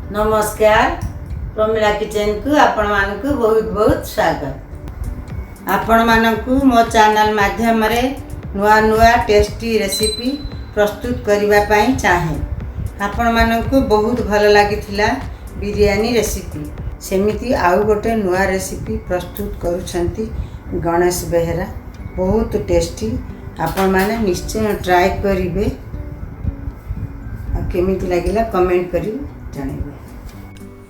नमस्कार प्रमिला किचन को आपण मानकु बहुत बहुत स्वागत। आपण मानकु मो चैनल माध्यम रे नुआ नुआ टेस्टी रेसिपी प्रस्तुत करबा पई चाहे। आपण मानकु बहुत भल लागिथिला बिरयानी रेसिपी, सेमिति आउ गोटे नुआ रेसिपी प्रस्तुत करूछंती गणेश बेहरा, बहुत टेस्टी। आपण माने निश्चय ट्राई करिवे, केमिति लागिला कमेंट करी जानिबे।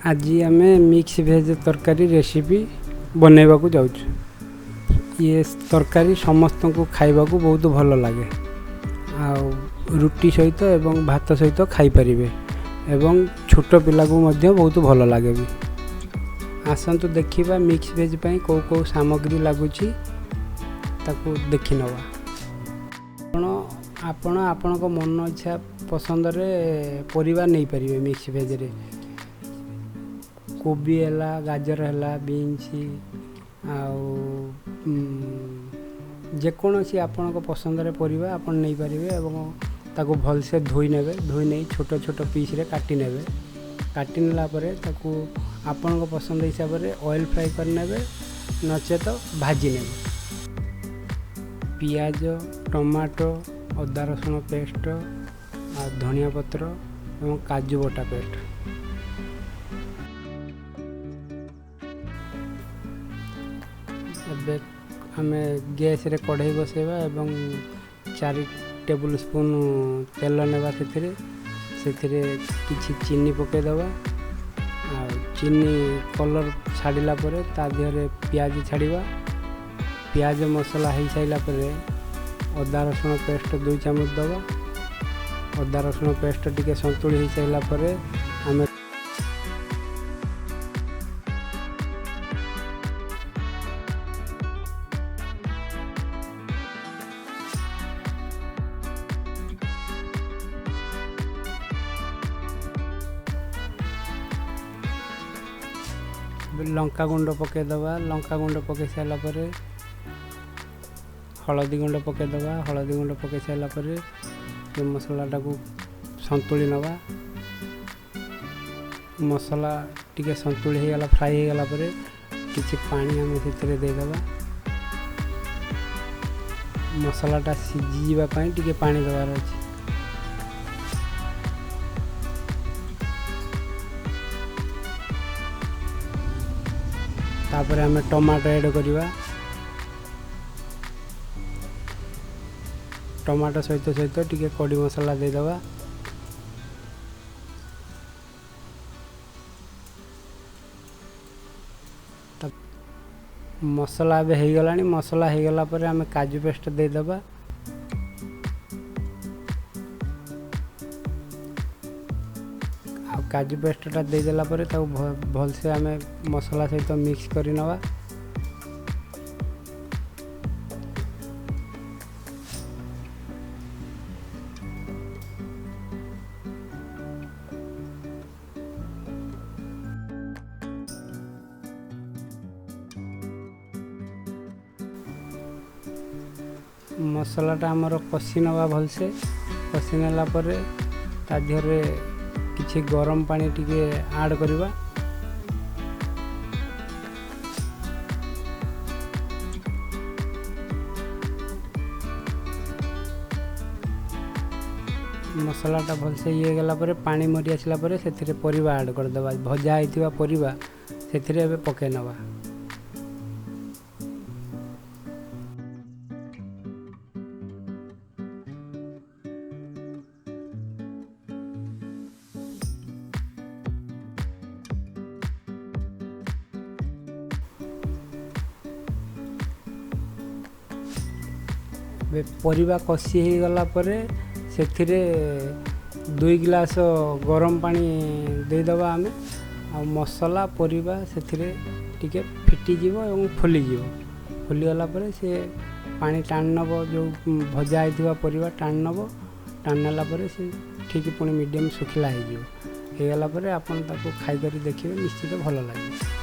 आज आम मिक्स भेज तरकारी रेसिपी बनैबा को जाऊँ। ये तरकारी समस्त को खाइबा को बहुत भल लगे, रुटी सहित एवं भात सहित खाई परिबे एवं छोट पिला को मध्य बहुत भल लगे भी। आसंतु देखिबा मिक्स भेज पई को को सामग्री लागुची ताकू देखि नवा। आपण आपण को मन इच्छा पसंद रे परिबा नहीं परिबे। मिक्स भेज रे कोबी है, गाजर है, बीन्स जेकोसी आपण को पसंद रे परिबा आपण नहीं पारिबे एवं ताको भल से धोई नेबे। धोई नहीं छोट छोट पीस रे काटी नेबे। काटी नेला परे ताको आपण को पसंद हिसाब रे ऑयल फ्राई कर नेबे, नचे तो भाजी नेबे। पियाज, टमाटो, अदा रसुण पेस्ट, धनिया पत्र एवं काजू बटा पेस्ट। एबे आमे गैस रे कढ़ाई बसेबा एवं 4 टेबल स्पून तेल नेबा। सेथिरे किछि चीनी पके दबा। चीनी कलर छाड़िला परे ता देहरे प्याज छाड़िबा। प्याज मसला हो साइला परे अदा रसुण पेस्ट 2 चामच दबा। अदा रसुण पेस्ट टिके संतुली हो साइला परे आमे लंका गुंड पके दबा। लंका गुंड पके सारा पर हलदी गुंड पके दबा। हलदी गुंड पके सारा पर मसलाटा को संतुली नवा। मसला टिके संतुली हो गला, फ्राई हो गला पर किछि पानी आम से देदेबा। मसलाटा सिझीवा पई टिके पानी दबार अछि। तापर आम टमाटो ऐड करिवा। टमाटो सहित सहित टिके कड़ी मसला दे दबा। मसला अब हो गलानी। मसला हो गला पर आम काजू पेस्ट दे दबा। काजू पेस्टा देदेला पर भल से आम मसला सहित मिक्स कर नवा। मसलाटा आमर कषि नवा भल से। कषि नेला पर ता देहरे किछि गरम पानी टिके ऐड करिबा। मसलाटा भल से ये गला पर पानी मरी आसला पर सेथिरे परिबा ऐड कर देबा। भजा आइथिबा परिबा सेथिरे एबे पके नवा। परिबा कषि हो गला पर सेथिरे 2 गिलास गरम पानी दे दबा आमे। आ मसला परिबा सेथिरे टिके फिटी जीवो एवं फुली जीवो। फुली गला पर से पानी टाण नबो। जो भजा आइथिबा परिबा टाण नबो। टाण नेला पर से ठीक पुणी मीडियम सुखिला हो गला पर आपन ताको खाई करी देखिबे, निश्चित भल लागे।